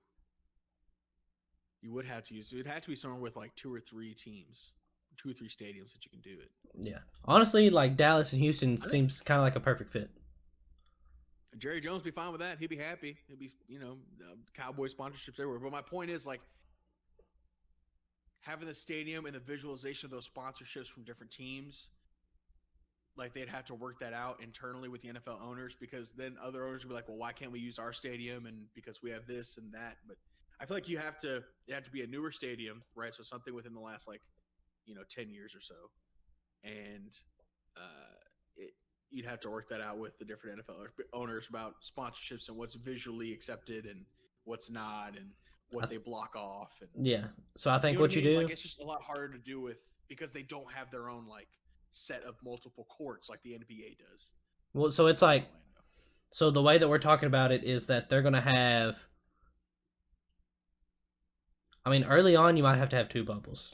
You would have to use. It would have to be somewhere with like 2 or 3 teams, 2 or 3 stadiums that you can do it. Yeah. Honestly, like Dallas and Houston seems kind of like a perfect fit. Jerry Jones be fine with that. He'd be happy. He'd be, Cowboy sponsorships everywhere. But my point is, like, having the stadium and the visualization of those sponsorships from different teams, like they'd have to work that out internally with the NFL owners, because then other owners would be like, well, why can't we use our stadium? And because we have this and that. But I feel like it had to be a newer stadium, right? So something within the last 10 years or so. And you'd have to work that out with the different NFL owners about sponsorships and what's visually accepted and what's not, and what they block off. And yeah. So I think what you do, like, it's just a lot harder to do because they don't have their own like set of multiple courts like the NBA does. Well, so it's like, so the way that we're talking about it is that they're going to have, I mean, early on you might have to have 2 bubbles.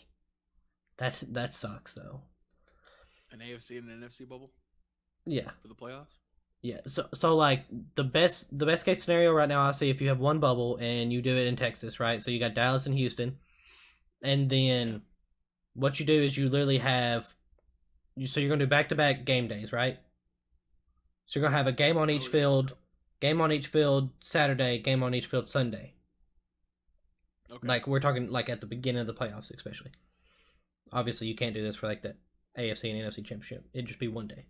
That sucks though. An AFC and an NFC bubble? Yeah. For the playoffs? Yeah. So like the best case scenario right now I see, if you have one bubble and you do it in Texas, right? So you got Dallas and Houston. And then what you do is you literally have so you're going to do back-to-back game days, right? So you're going to have a game on each field, Saturday, game on each field Sunday. Okay. Like we're talking like at the beginning of the playoffs especially. Obviously you can't do this for like the AFC and NFC championship. It'd just be one day.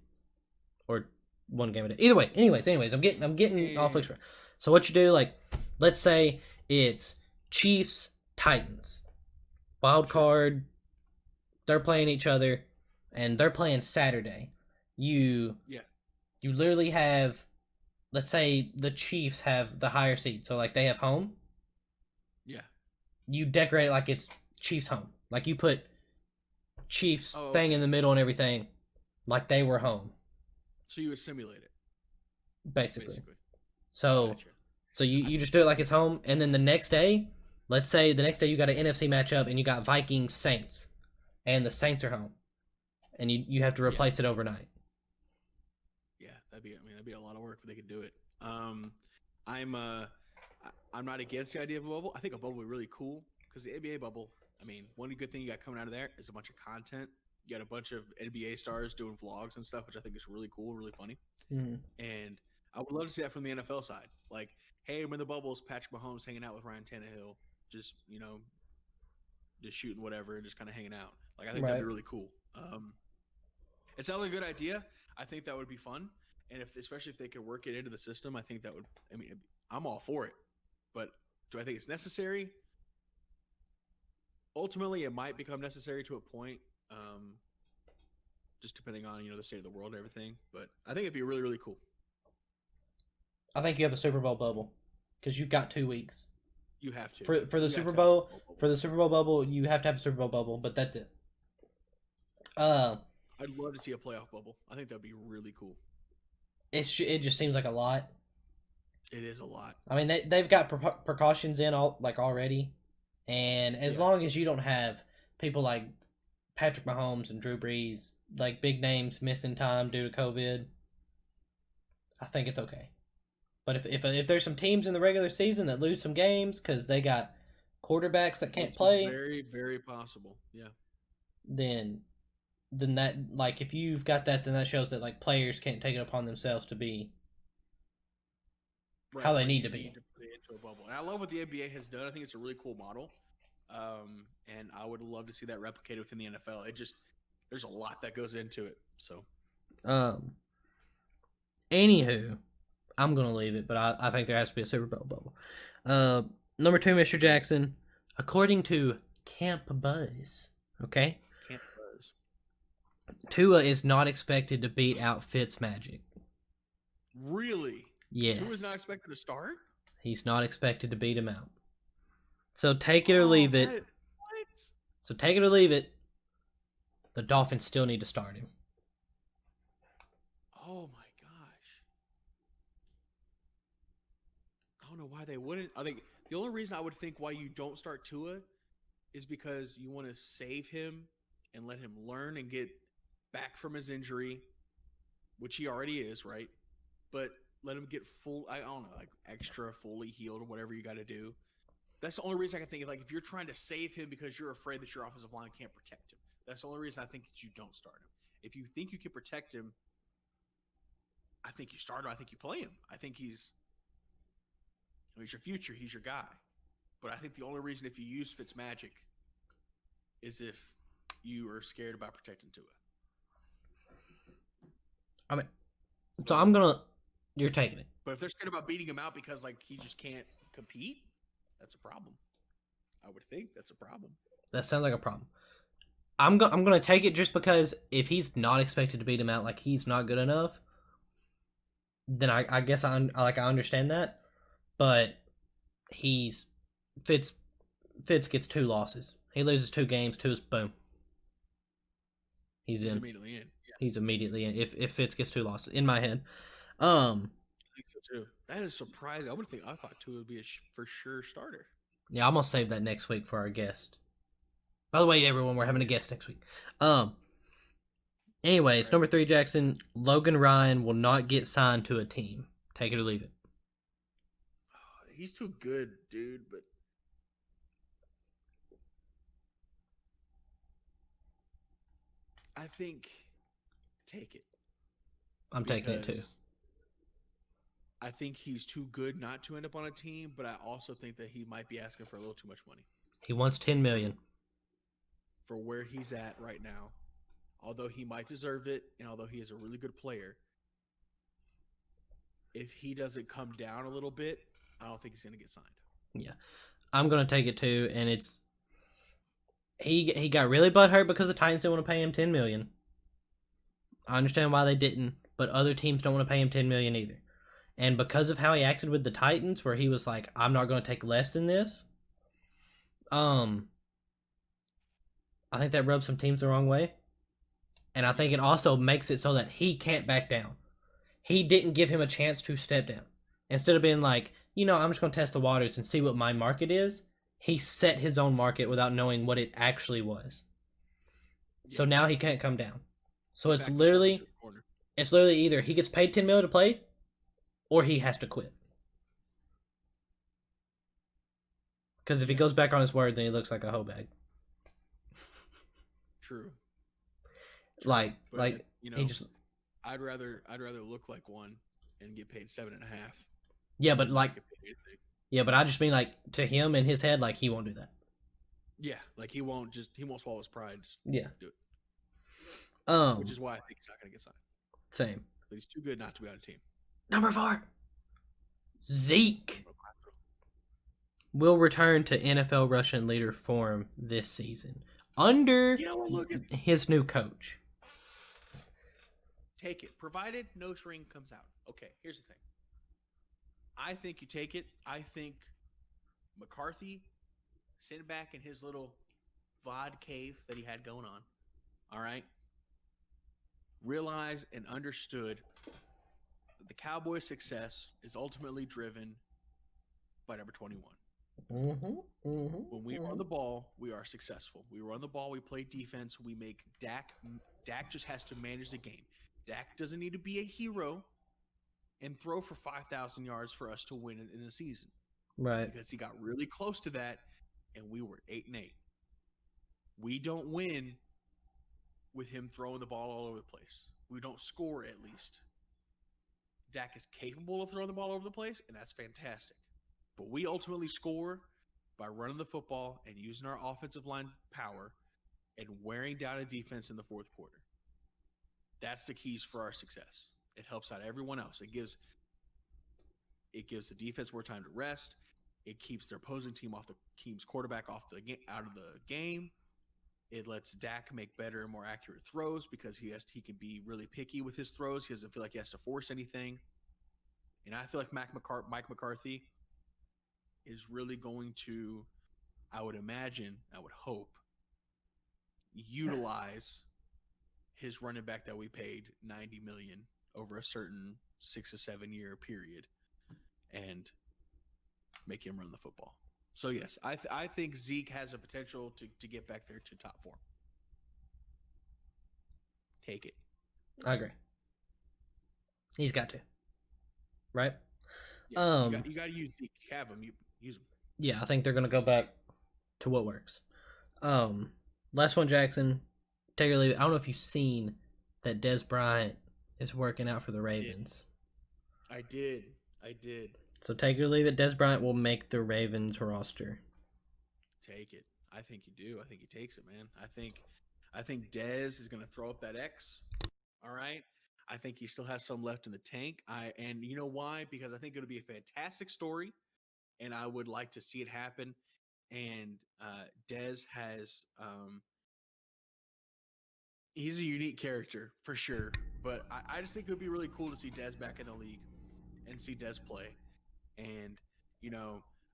Or one game a day. Either way, anyways, I'm getting all fixed. So what you do, like, let's say it's Chiefs Titans, wild card. They're playing each other, and they're playing Saturday. You literally have, let's say the Chiefs have the higher seed, so like they have home. Yeah. You decorate it like it's Chiefs home, like you put Chiefs thing in the middle and everything, like they were home. So you would simulate it. Basically. So you just do it like it's home, and then the next day, let's say the next day you got an NFC matchup and you got Vikings Saints, and the Saints are home, and you have to replace it overnight. Yeah, that'd be a lot of work, but they could do it. I'm not against the idea of a bubble. I think a bubble would be really cool because the NBA bubble. I mean, one good thing you got coming out of there is a bunch of content. You got a bunch of NBA stars doing vlogs and stuff, which I think is really cool, really funny. Mm-hmm. And I would love to see that from the NFL side. Like, hey, I'm in the bubbles, Patrick Mahomes hanging out with Ryan Tannehill, just shooting whatever and just kind of hanging out. Like, I think that'd be really cool. It sounds like a good idea. I think that would be fun. And especially if they could work it into the system, I think that would. I mean, I'm all for it. But do I think it's necessary? Ultimately, it might become necessary to a point. Just depending on the state of the world and everything, but I think it'd be really, really cool. I think you have a Super Bowl bubble because you've got 2 weeks. You have to for the Super Bowl bubble. You have to have a Super Bowl bubble, but that's it. I'd love to see a playoff bubble. I think that'd be really cool. It just seems like a lot. It is a lot. I mean, they've got precautions in already, and as long as you don't have people like Patrick Mahomes and Drew Brees, like big names missing time due to COVID, I think it's okay. But if there's some teams in the regular season that lose some games because they got quarterbacks that can't Which play, is very, very possible. Yeah. then that, like, if you've got that, then that shows that like players can't take it upon themselves to be how they need to be. Need to put it into a bubble. And I love what the NBA has done. I think it's a really cool model. And I would love to see that replicated within the NFL. There's a lot that goes into it. So, anywho, I'm gonna leave it, but I think there has to be a Super Bowl bubble. Number 2, Mr. Jackson, according to Camp Buzz, okay, Camp Buzz. Tua is not expected to beat out Fitzmagic. Really? Yes. Tua's not expected to start? He's not expected to beat him out. So take it or leave it. What? So take it or leave it. The Dolphins still need to start him. Oh my gosh. I don't know why they wouldn't. I think the only reason I would think why you don't start Tua is because you want to save him and let him learn and get back from his injury, which he already is, right? But let him get I don't know, like extra fully healed or whatever you got to do. That's the only reason I can think of. Like, if you're trying to save him because you're afraid that your offensive line can't protect him, that's the only reason I think that you don't start him. If you think you can protect him, I think you start him. I think you play him. I think he's your future. He's your guy. But I think the only reason if you use Fitzmagic is if you are scared about protecting Tua. I mean, so I'm gonna. You're taking it. But if they're scared about beating him out because like he just can't compete, that's a problem. I would think that's a problem. That sounds like a problem. I'm gonna take it just because if he's not expected to beat him out, like he's not good enough, then I guess I understand that. But Fitz gets 2 losses. He loses 2 games, 2 is boom. He's in. Immediately in. Yeah. He's immediately in. If Fitz gets 2 losses, in my head. I think so too. That is surprising. I thought Tua would be a for sure starter. Yeah, I'm gonna save that next week for our guest. By the way, everyone, we're having a guest next week. Anyways, right. Number 3, Jackson, Logan Ryan will not get signed to a team. Take it or leave it. He's too good, dude, but I think take it. I'm taking it too. I think he's too good not to end up on a team, but I also think that he might be asking for a little too much money. He wants $10 million. For where he's at right now. Although he might deserve it, and although he is a really good player, if he doesn't come down a little bit, I don't think he's going to get signed. Yeah. I'm going to take it too, and it's he got really butthurt because the Titans didn't want to pay him $10 million. I understand why they didn't, but other teams don't want to pay him $10 million either. And because of how he acted with the Titans, where he was like, I'm not going to take less than this, I think that rubs some teams the wrong way. And I think it also makes it so that he can't back down. He didn't give him a chance to step down. Instead of being like, I'm just going to test the waters and see what my market is, he set his own market without knowing what it actually was. Yeah. So now he can't come down. So it's literally either he gets paid $10 million to play, or he has to quit. Because if he goes back on his word, then he looks like a hoe bag. True. Like he just. I'd rather look like one and get paid 7.5. Yeah, but but I just mean like to him in his head, like he won't do that. Yeah, like he won't swallow his pride. Just do it. Which is why I think he's not going to get signed. Same. But he's too good not to be on a team. Number 4, Zeke will return to NFL rushing leader form this season under his new coach. Take it, provided no string comes out. Okay, here's the thing. I think you take it. I think McCarthy sitting back in his little VOD cave that he had going on, all right, realized and understood that the Cowboys' success is ultimately driven by number 21. When we run the ball, we are successful. We run the ball, we play defense, we make Dak. Dak just has to manage the game. Dak doesn't need to be a hero and throw for 5,000 yards for us to win in the season. Right. Because he got really close to that, and we were 8-8. We don't win with him throwing the ball all over the place. We don't score, at least. Dak is capable of throwing the ball over the place, and that's fantastic. But we ultimately score by running the football and using our offensive line power and wearing down a defense in the fourth quarter. That's the keys for our success. It helps out everyone else. It gives the defense more time to rest. It keeps their opposing team's quarterback out of the game. It lets Dak make better and more accurate throws because he can be really picky with his throws. He doesn't feel like he has to force anything. And I feel like Mike McCarthy is really going to, I would hope, utilize his running back that we paid $90 million over a certain 6 or 7 year period and make him run the football. So yes, I think Zeke has a potential to get back there to top form. Take it. I agree. He's got to. Right? Yeah, you got to use Zeke. Have him. Use him. Yeah, I think they're going to go back to what works. Last one, Jackson. Take or leave it. I don't know if you've seen that Dez Bryant is working out for the Ravens. I did. So take or leave it. Dez Bryant will make the Ravens roster. Take it. I think you do. I think he takes it, man. I think Dez is going to throw up that X. All right. I think he still has some left in the tank. And you know why? Because I think it'll be a fantastic story, and I would like to see it happen. And Dez has he's a unique character for sure, but I just think it would be really cool to see Dez back in the league and see Dez play. And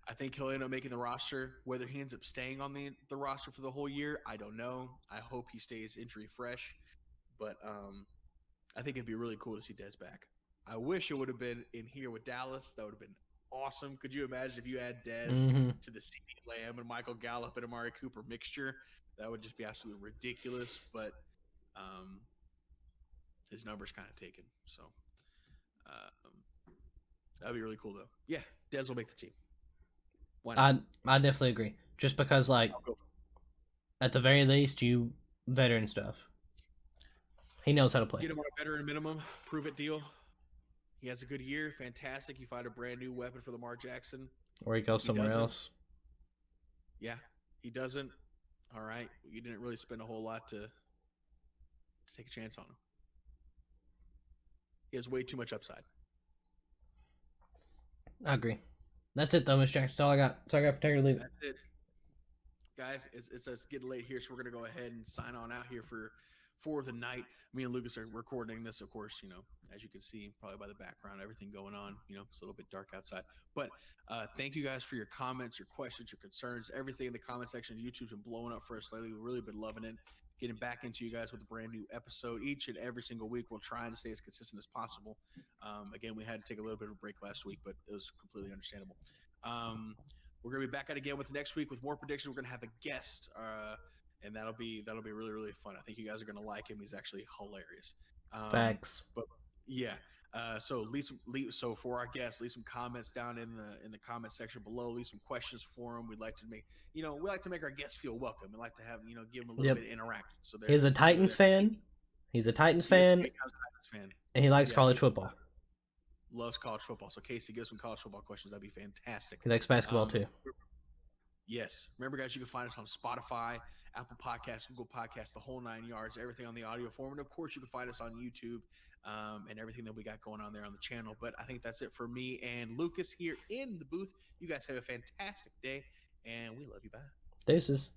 I think he'll end up making the roster. Whether he ends up staying on the roster for the whole year, I don't know. I hope he stays injury fresh, but I think it'd be really cool to see Dez back. I wish it would have been in here with Dallas. That would have been awesome. Could you imagine if you add Dez to the CeeDee Lamb and Michael Gallup and Amari Cooper mixture? That would just be absolutely ridiculous. But his number's kind of taken. So that'd be really cool, though. Yeah, Dez will make the team. Why not? I definitely agree. Just because, like, at the very least, you veteran stuff. He knows how to play. Get him on a veteran minimum, prove it deal. He has a good year, fantastic. You find a brand new weapon for Lamar Jackson. Or he goes somewhere else. Yeah, he doesn't. All right, you didn't really spend a whole lot to take a chance on him. He has way too much upside. I agree. That's it, though, Mr. Jackson. That's all I got. That's all I got for Take or Leave It. That's it. Guys, it's getting late here, so we're going to go ahead and sign on out here for the night. Me and Lucas are recording this, of course, as you can see, probably by the background, everything going on. It's a little bit dark outside. But thank you guys for your comments, your questions, your concerns, everything in the comment section. YouTube's been blowing up for us lately. We've really been loving it. Getting back into you guys with a brand new episode each and every single week. We'll try to stay as consistent as possible. Again, we had to take a little bit of a break last week, but it was completely understandable. We're going to be back at it again with next week with more predictions. We're going to have a guest, and that'll be really, really fun. I think you guys are going to like him. He's actually hilarious. Facts. But yeah. So for our guests, leave some comments down in the comment section below. Leave some questions for him. We'd like to make our guests feel welcome. We like to have give them a little bit of interaction. So he's a Titans fan. He's a Titans fan. And he likes college football. Loves college football. So Casey, give some college football questions. That'd be fantastic. He likes basketball too. Yes. Remember, guys, you can find us on Spotify, Apple Podcasts, Google Podcasts, the whole 9 yards, everything on the audio form. And of course, you can find us on YouTube and everything that we got going on there on the channel. But I think that's it for me and Lucas here in the booth. You guys have a fantastic day, and we love you. Bye. Deuces.